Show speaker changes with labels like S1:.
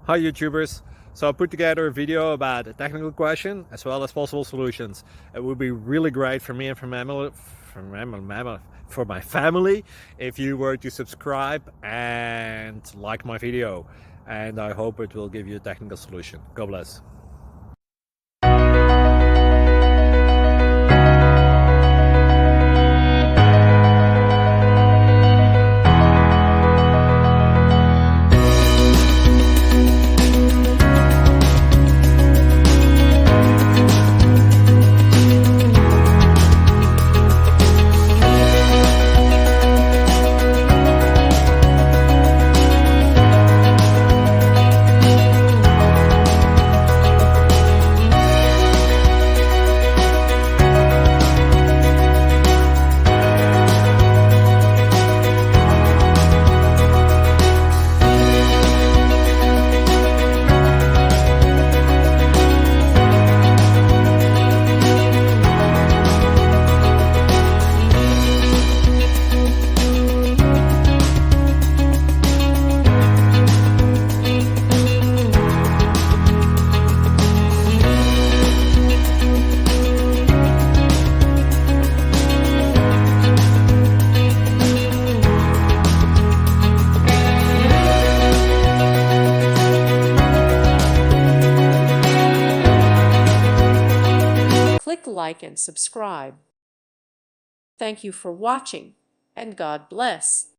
S1: Hi YouTubers! So I put together a video about a technical question as well as possible solutions. It would be really great for me and for my family if you were to subscribe and like my video, and I hope it will give you a technical solution. God bless.
S2: Click like and subscribe. Thank you for watching, and God bless.